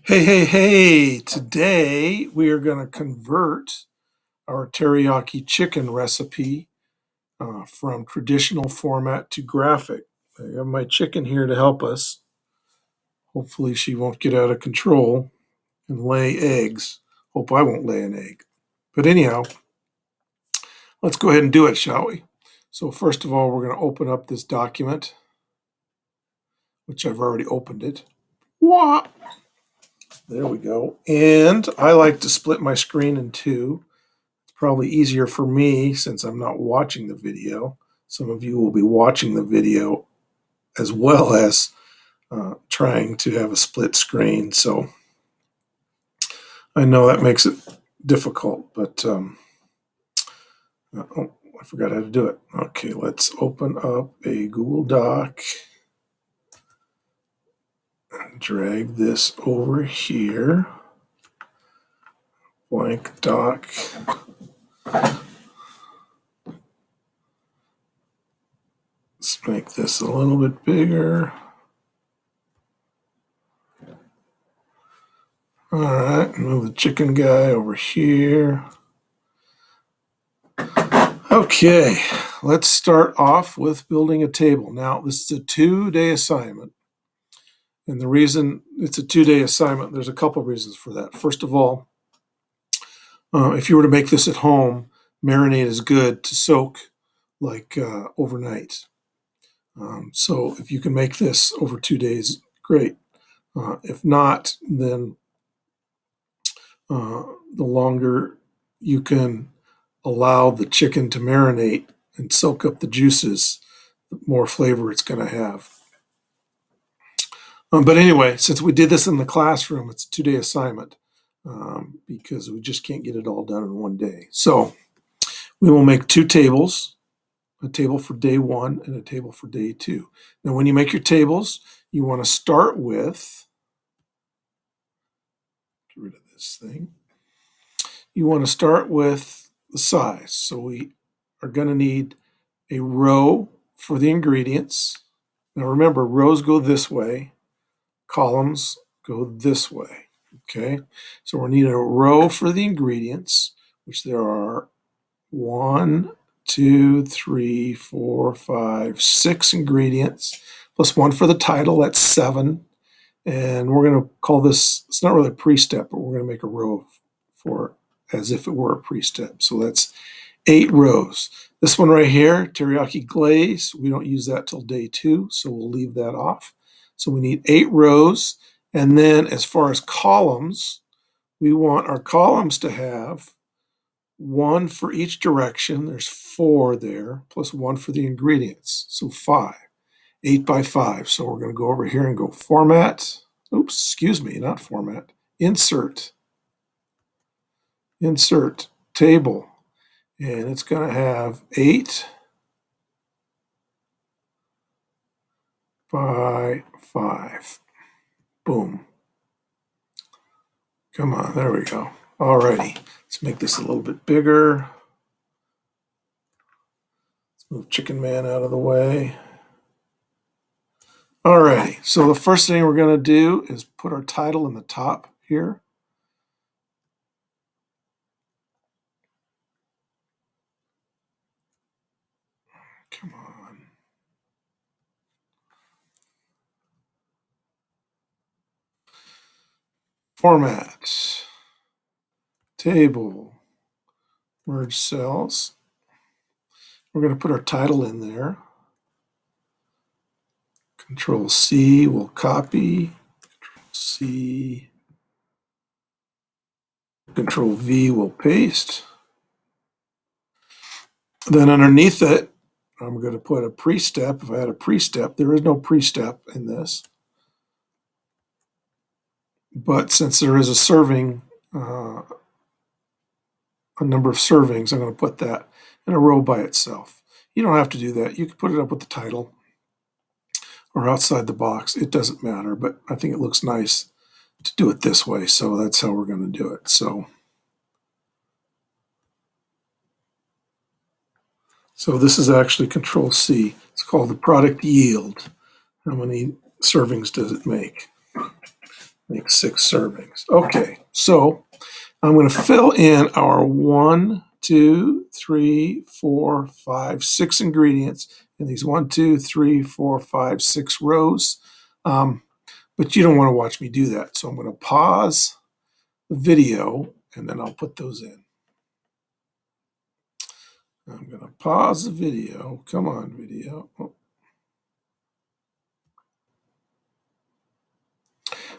Hey. Today we are going to convert our teriyaki chicken recipe from traditional format to graphic. I have my chicken here to help us. Hopefully she won't get out of control and lay eggs. Hope I won't lay an egg. But anyhow, let's go ahead and do it, shall we? So first of all, we're going to open up this document, which I've already opened it. Wah! There we go. And I like to split my screen in two. Probably easier for me since I'm not watching the video. Some of you will be watching the video as well as trying to have a split screen. So I know that makes it difficult, but oh, I forgot how to do it. Okay, let's open up a Google Doc and drag this over here. Blank doc. Let's make this a little bit bigger. All right, move the chicken guy over here. Okay, let's start off with building a table. Now, this is a 2-day assignment. And the reason it's a 2-day assignment, there's a couple reasons for that. First of all, if you were to make this at home, marinate is good to soak like overnight. So if you can make this over 2 days, great. If not, then the longer you can allow the chicken to marinate and soak up the juices, the more flavor it's going to have. But anyway, since we did this in the classroom, it's a 2-day assignment because we just can't get it all done in one day. So we will make 2 tables, a table for day 1 and a table for day 2. Now, when you make your tables, you want to start with, get rid of this thing. You want to start with the size. So we are going to need a row for the ingredients. Now remember, rows go this way, columns go this way. Okay, so we need a row for the ingredients, which there are 1, 2, 3, 4, 5, 6 ingredients, plus 1 for the title, that's 7. And we're going to call this, it's not really a pre-step, but we're going to make a row for as if it were a pre-step. So that's 8 rows. This one right here, teriyaki glaze, we don't use that till day 2, so we'll leave that off. So we need 8 rows. And then as far as columns, we want our columns to have 1 for each direction. There's 4 there, plus 1 for the ingredients. So 5, 8 by 5. So we're going to go over here and go format. Oops, excuse me, not format. Insert table. And it's going to have 8 by 5. Boom. Come on, there we go. Alrighty, let's make this a little bit bigger. Let's move Chicken Man out of the way. Alrighty, so the first thing we're going to do is put our title in the top here. Come on. Format. Table. Merge cells. We're going to put our title in there. Control C will copy. Control C. Control V will paste. Then underneath it, I'm going to put a pre-step. If I had a pre-step, there is no pre-step in this. But since there is a serving, a number of servings, I'm going to put that in a row by itself. You don't have to do that. You can put it up with the title or outside the box. It doesn't matter, but I think it looks nice to do it this way. So that's how we're going to do it. So this is actually Control C. It's called the product yield. How many servings does it make? Make 6 servings. Okay, so I'm going to fill in our 1, 2, 3, 4, 5, 6 ingredients in these 1, 2, 3, 4, 5, 6 rows. But you don't want to watch me do that. So I'm going to pause the video and then I'll put those in. I'm going to pause the video. Come on, video. Oh.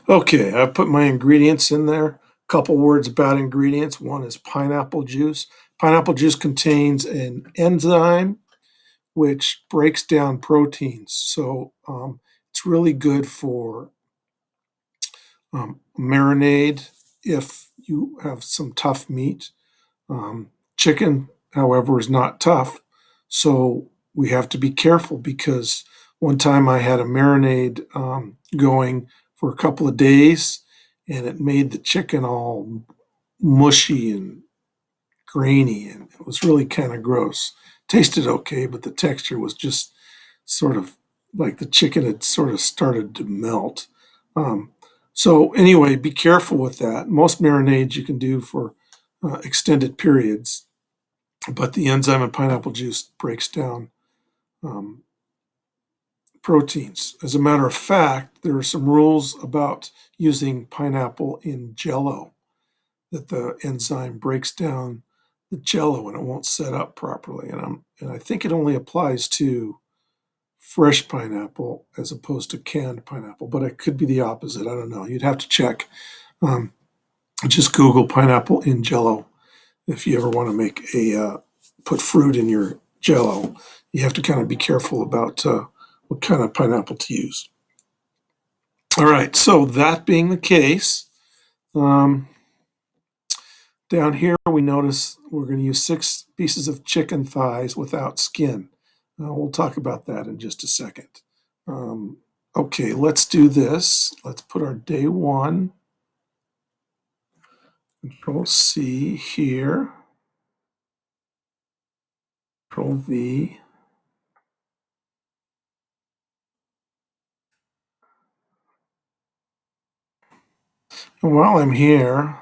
Okay, I put my ingredients in there. A couple words about ingredients. One is pineapple juice. Pineapple juice contains an enzyme which breaks down proteins. So it's really good for marinade if you have some tough meat. Chicken, however, is not tough. So we have to be careful because one time I had a marinade going for a couple of days and it made the chicken all mushy and grainy and it was really kind of gross. Tasted okay, but the texture was just sort of like the chicken had sort of started to melt. Um, so anyway, be careful with that. Most marinades you can do for extended periods, but the enzyme in pineapple juice breaks down um, proteins. As a matter of fact, there are some rules about using pineapple in Jello that the enzyme breaks down the Jello and it won't set up properly. And I think it only applies to fresh pineapple as opposed to canned pineapple, but it could be the opposite. I don't know. You'd have to check. Um, just Google pineapple in Jello if you ever want to make put fruit in your Jello. You have to kind of be careful about what kind of pineapple to use. All right. So that being the case, um, down here we notice we're going to use 6 pieces of chicken thighs without skin. We'll talk about that in just a second. Okay, let's do this. Let's put our day 1, Control C here, Control V. And while I'm here,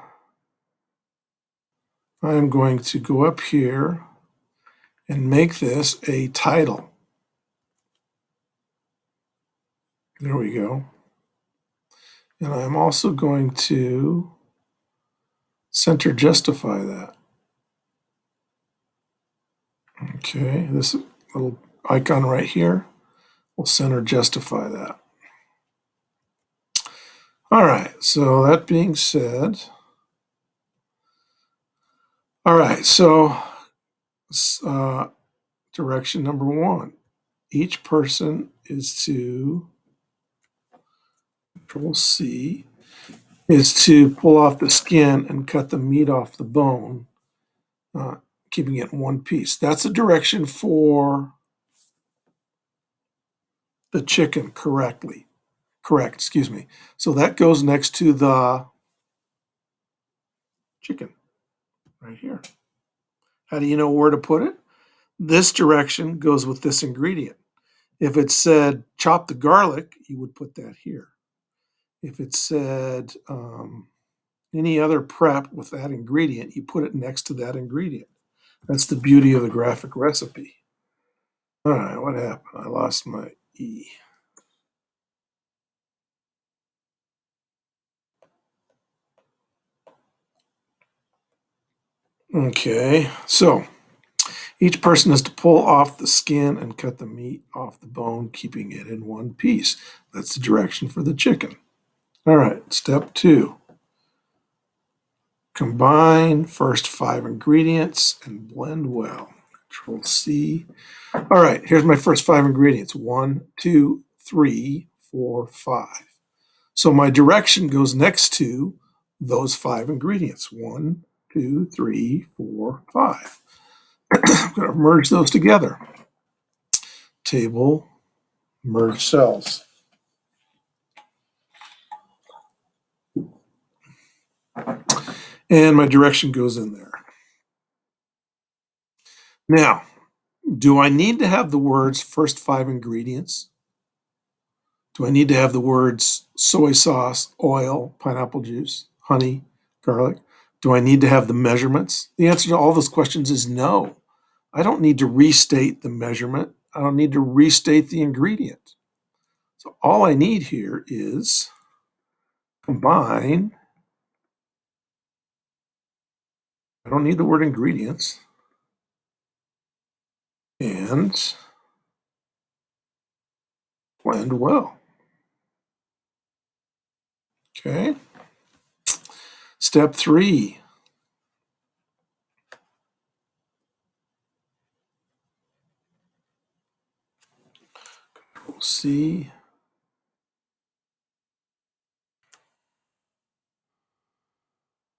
I'm going to go up here and make this a title. There we go. And I'm also going to center justify that. Okay, this little icon right here will center justify that. All right, so that being said, all right, so direction number 1. Each person is to, Control C, is to pull off the skin and cut the meat off the bone, keeping it in one piece. That's a direction for the chicken correct, excuse me. So that goes next to the chicken right here. How do you know where to put it? This direction goes with this ingredient. If it said chop the garlic, you would put that here. If it said any other prep with that ingredient, you put it next to that ingredient. That's the beauty of the graphic recipe. All right, what happened? I lost my E. Okay, so each person is to pull off the skin and cut the meat off the bone, keeping it in one piece. That's the direction for the chicken. All right, step 2. Combine first 5 ingredients and blend well. Control C. All right, here's my first 5 ingredients. 1, 2, 3, 4, 5. So my direction goes next to those 5 ingredients. 1, 2, 3, 4, 5. I'm going to merge those together. Table, merge cells. And my direction goes in there. Now, do I need to have the words first 5 ingredients? Do I need to have the words soy sauce, oil, pineapple juice, honey, garlic? Do I need to have the measurements? The answer to all those questions is no. I don't need to restate the measurement. I don't need to restate the ingredient. So all I need here is combine. I don't need the word ingredients. And blend well. Okay. Step 3. C.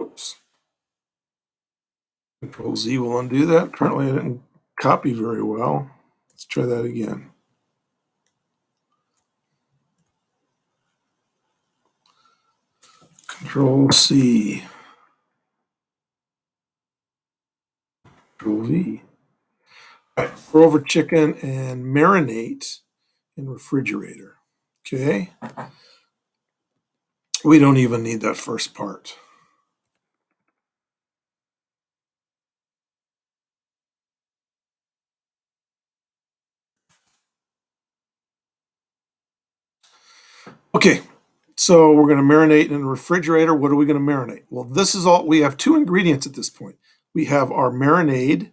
Oops. Control Z will undo that. Apparently I didn't copy very well. Let's try that again. Control C. Control V. All right, pour over chicken and marinate in refrigerator. Okay. We don't even need that first part. Okay, so we're going to marinate in the refrigerator. What are we going to marinate? Well, this is all, we have 2 ingredients at this point. We have our marinade,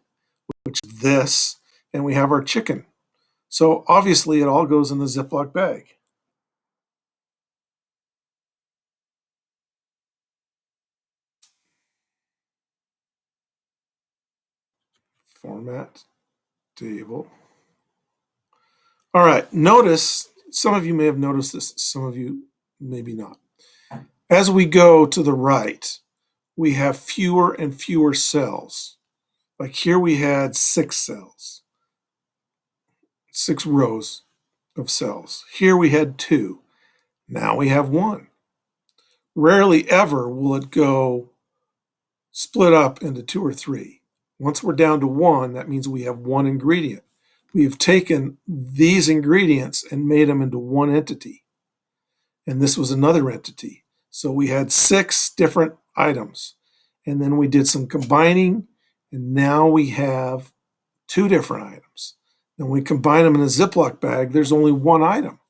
which is this, and we have our chicken. So obviously it all goes in the Ziploc bag. Format table. All right, notice, some of you may have noticed this, some of you maybe not. As we go to the right, we have fewer and fewer cells. Like here we had 6 cells, 6 rows of cells. Here we had 2. Now we have 1. Rarely ever will it go split up into 2 or 3. Once we're down to 1, that means we have 1 ingredient. We've taken these ingredients and made them into 1 entity. And this was another entity. So we had 6 different items. And then we did some combining, and now we have 2 different items. And when we combine them in a Ziploc bag, there's only 1 item.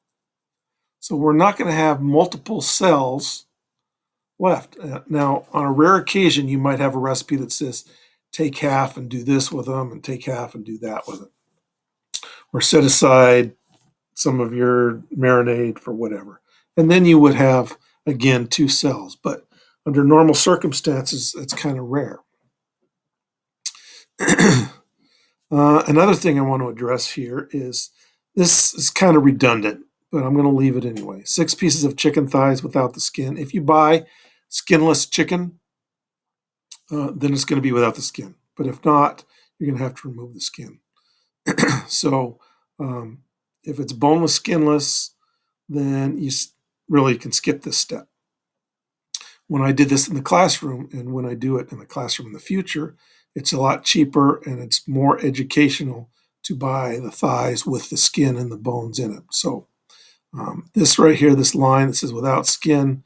So we're not going to have multiple cells left. Now, on a rare occasion, you might have a recipe that says, take half and do this with them, and take half and do that with it. Or set aside some of your marinade for whatever. And then you would have, again, 2 cells. But under normal circumstances, it's kind of rare. Another thing I want to address here is this is kind of redundant, but I'm going to leave it anyway. 6 pieces of chicken thighs without the skin. If you buy skinless chicken, then it's going to be without the skin. But if not, you're going to have to remove the skin. So if it's boneless, skinless, then you really can skip this step. When I did this in the classroom, and when I do it in the classroom in the future, it's a lot cheaper and it's more educational to buy the thighs with the skin and the bones in it. So this right here, this line that says without skin,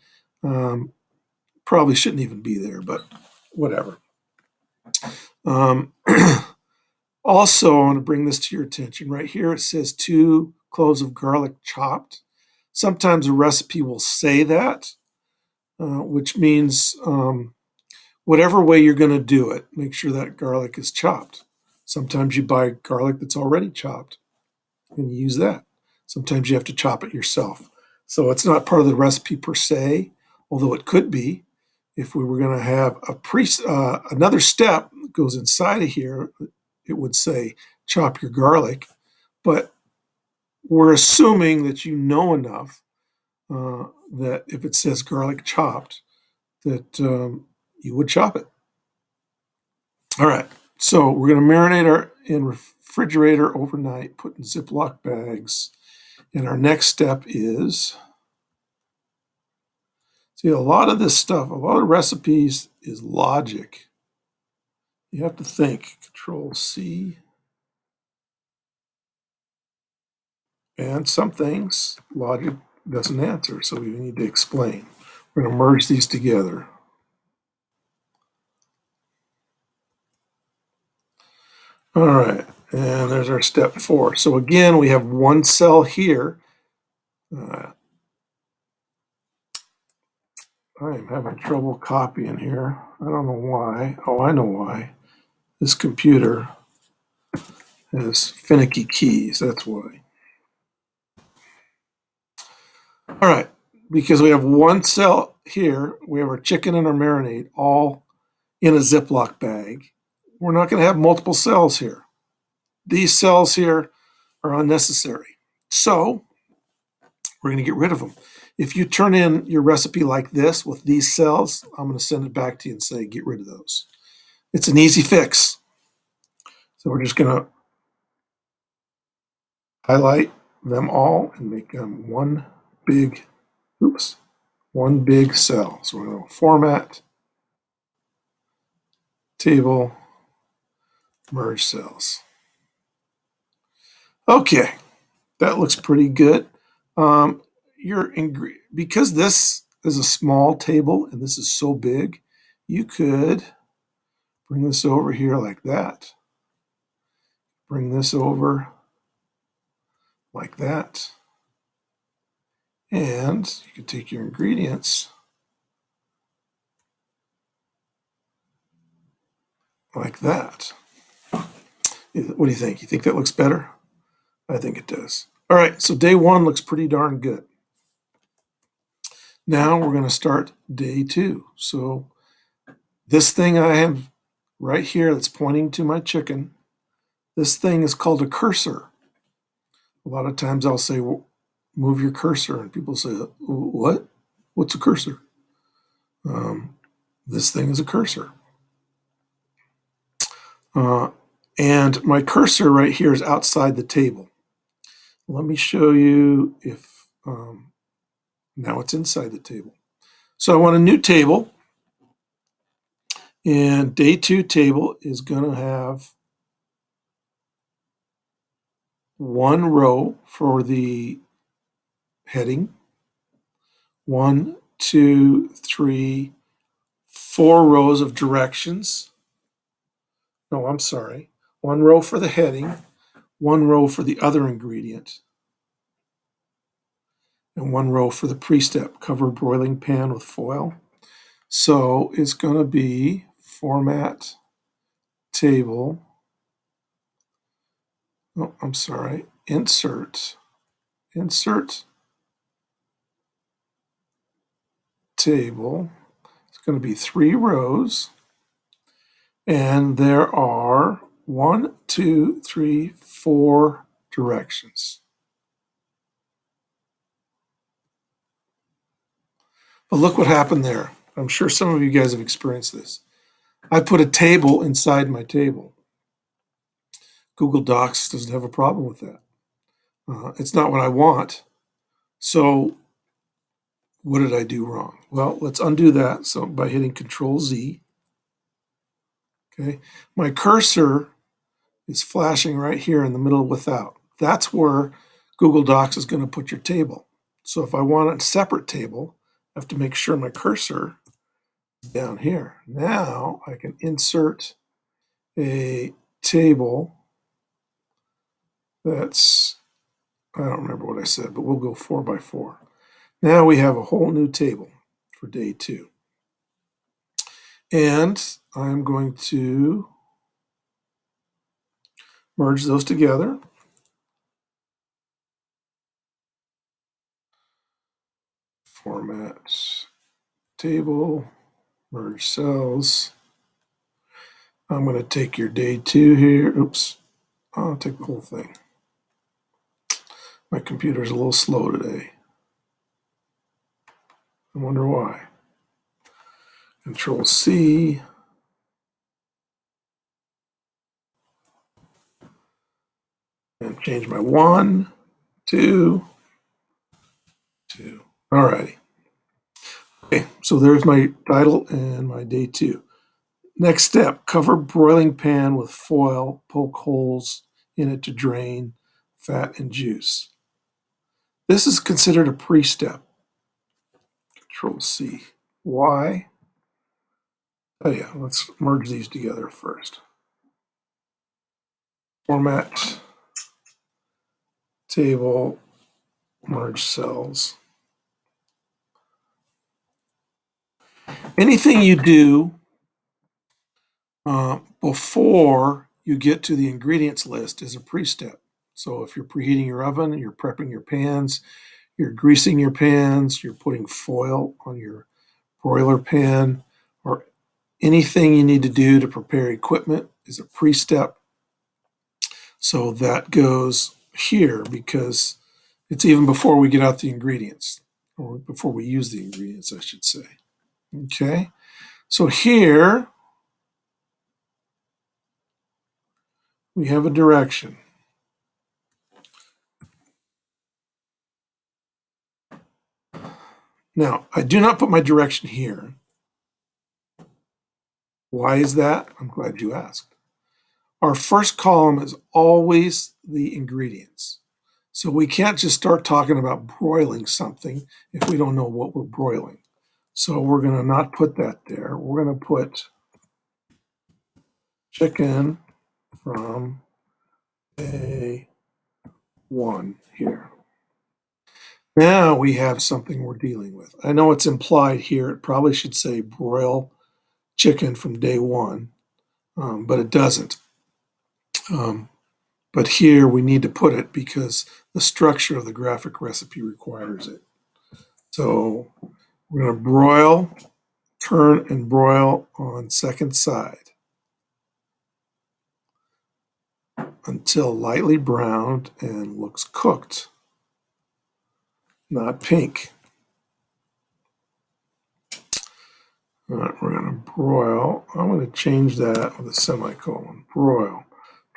probably shouldn't even be there, but whatever. Also, I want to bring this to your attention. Right here, it says 2 cloves of garlic chopped. Sometimes a recipe will say that, which means whatever way you're going to do it, make sure that garlic is chopped. Sometimes you buy garlic that's already chopped and you use that. Sometimes you have to chop it yourself. So it's not part of the recipe per se, although it could be. If we were going to have another step that goes inside of here, it would say chop your garlic. But we're assuming that you know enough that if it says garlic chopped, that you would chop it. All right, so we're going to marinate in refrigerator overnight, put in Ziploc bags. And our next step is, see, a lot of this stuff, a lot of recipes is logic. You have to think. Control C. And some things, logic doesn't answer, so we need to explain. We're going to merge these together. All right, and there's our step 4. So again, we have one cell here. I am having trouble copying here. I don't know why. Oh, I know why. This computer has finicky keys, that's why. All right, because we have one cell here, we have our chicken and our marinade all in a Ziploc bag. We're not going to have multiple cells here. These cells here are unnecessary. So we're going to get rid of them. If you turn in your recipe like this with these cells, I'm going to send it back to you and say, get rid of those. It's an easy fix. So we're just going to highlight them all and make them one big cell. So we're going to format, table, merge cells. Okay, that looks pretty good. Because this is a small table and this is so big, you could bring this over here like that. Bring this over like that. And you can take your ingredients like that. What do you think? You think that looks better? I think it does. All right, so day 1 looks pretty darn good. Now we're going to start day 2. So this thing I have right here that's pointing to my chicken, this thing is called a cursor. A lot of times I'll say, well, move your cursor, and people say, what? What's a cursor? This thing is a cursor. And my cursor right here is outside the table. Let me show you if now it's inside the table. So I want a new table, and day 2 table is going to have one row for the heading, 1, 2, 3, 4 rows of directions. No, I'm sorry. 1 row for the heading, 1 row for the other ingredient, and 1 row for the pre-step. Cover broiling pan with foil. So it's going to be format, table. Oh, I'm sorry. Insert, table. It's going to be 3 rows. And there are 1, 2, 3, 4 directions. But look what happened there. I'm sure some of you guys have experienced this. I put a table inside my table. Google Docs doesn't have a problem with that. It's not what I want. So what did I do wrong? Well, let's undo that. So by hitting Control Z. Okay, my cursor is flashing right here in the middle without. That's where Google Docs is going to put your table. So if I want a separate table, I have to make sure my cursor is down here. Now I can insert a table that's, I don't remember what I said, but we'll go 4 by 4. Now we have a whole new table for day 2. And I'm going to merge those together. Format, table, merge cells. I'm going to take your day 2 here. Oops, I'll take the whole thing. My computer's a little slow today. I wonder why. Control C. And change my 1, 2, 2. All righty. Okay, so there's my title and my day 2. Next step, cover broiling pan with foil, poke holes in it to drain fat and juice. This is considered a pre-step. Control C. Why? Oh yeah, let's merge these together first. Format, table, merge cells. Anything you do before you get to the ingredients list is a pre-step. So if you're preheating your oven, you're prepping your pans, you're greasing your pans, you're putting foil on your broiler pan, or anything you need to do to prepare equipment is a pre-step. So that goes here because it's even before we get out the ingredients, or before we use the ingredients, I should say. Okay, so here we have a direction. Now, I do not put my direction here. Why is that? I'm glad you asked. Our first column is always the ingredients. So we can't just start talking about broiling something if we don't know what we're broiling. So we're going to not put that there. We're going to put chicken from A1 here. Now we have something we're dealing with. I know it's implied here. It probably should say broil chicken from day one, but it doesn't. But here we need to put it because the structure of the graphic recipe requires it. So we're going to broil, turn, and broil on second side until lightly browned and looks cooked, not pink. All right, we're going to broil. I'm going to change that with a semicolon. Broil.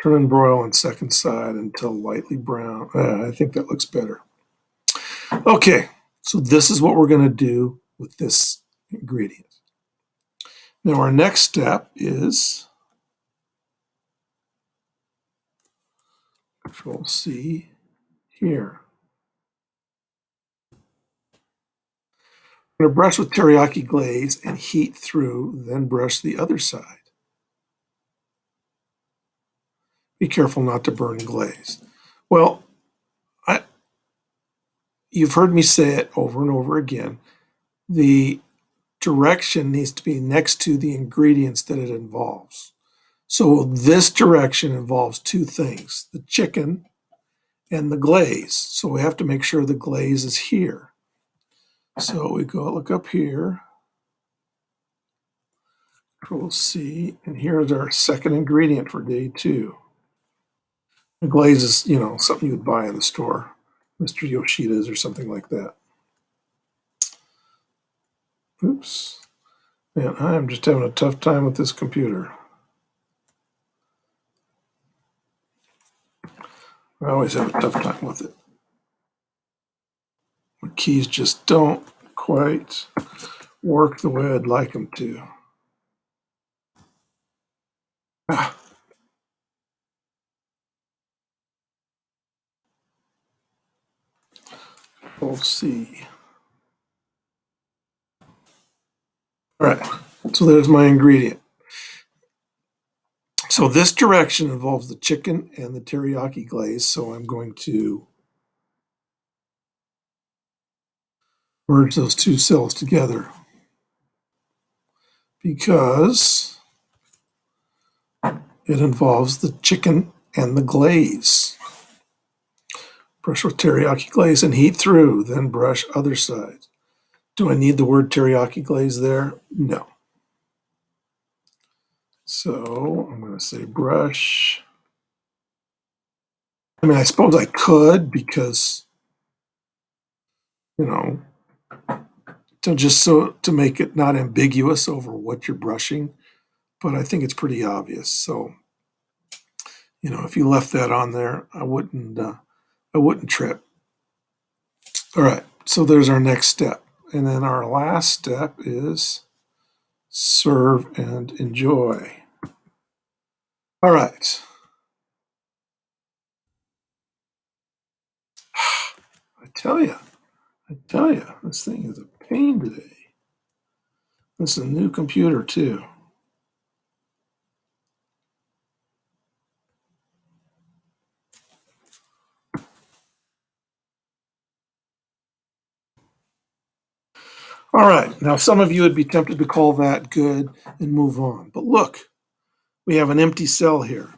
Turn and broil on second side until lightly brown. I think that looks better. Okay, so this is what we're going to do with this ingredient. Now our next step is Control C here. I'm going to brush with teriyaki glaze and heat through, then brush the other side. Be careful not to burn glaze. Well, you've heard me say it over and over again. The direction needs to be next to the ingredients that it involves. So this direction involves two things, the chicken and the glaze. So we have to make sure the glaze is here. So we go look up here, Control C, and here's our second ingredient for day 2. The glaze is, something you would buy in the store, Mr. Yoshida's or something like that. Oops. Man, I'm just having a tough time with this computer. I always have a tough time with it. The keys just don't quite work the way I'd like them to. Control C. All right, so there's my ingredient. So this direction involves the chicken and the teriyaki glaze, so I'm going to merge those two cells together because it involves the chicken and the glaze. Brush with teriyaki glaze and heat through, then brush other side. Do I need the word teriyaki glaze there? No. So I'm going to say brush. I suppose I could because, to make it not ambiguous over what you're brushing, but I think it's pretty obvious. So, if you left that on there, I wouldn't trip. All right, so there's our next step. And then our last step is serve and enjoy. All right. I tell you, this thing is a pain today. This is a new computer too. All right, now some of you would be tempted to call that good and move on. But look, we have an empty cell here.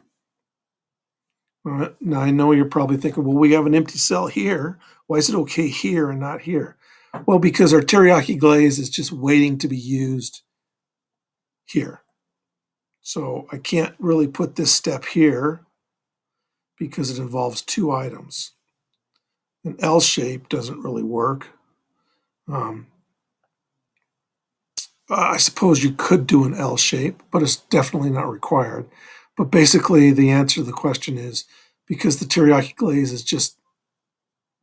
All right, now I know you're probably thinking, well, we have an empty cell here. Why is it okay here and not here? Well, because our teriyaki glaze is just waiting to be used here. So I can't really put this step here because it involves two items. An L shape doesn't really work. I suppose you could do an L shape, but it's definitely not required. But basically, the answer to the question is because the teriyaki glaze is just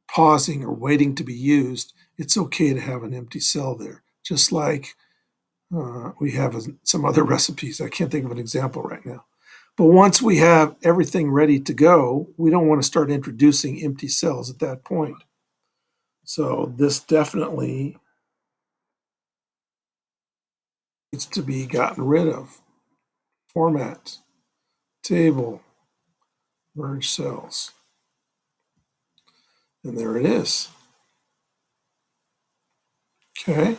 pausing or waiting to be used, it's okay to have an empty cell there, just like we have some other recipes. I can't think of an example right now. But once we have everything ready to go, we don't want to start introducing empty cells at that point. So this definitely needs to be gotten rid of. Format, table, merge cells. And there it is. Okay.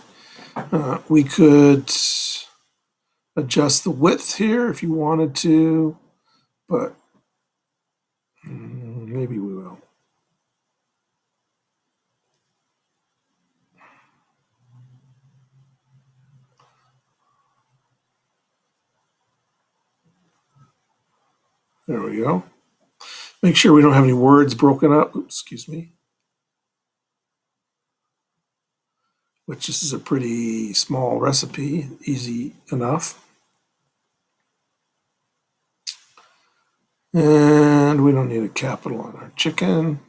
We could adjust the width here if you wanted to, but maybe we will. There we go. Make sure we don't have any words broken up. Oops, excuse me. Which this is a pretty small recipe, easy enough. And we don't need a capital on our chicken.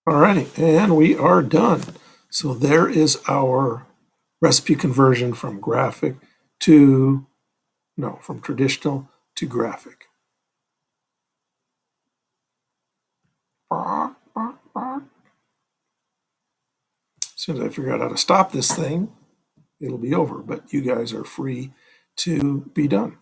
Alrighty, and we are done. So there is our recipe conversion from from traditional to graphic. As soon as I figure out how to stop this thing, it'll be over, but you guys are free to be done.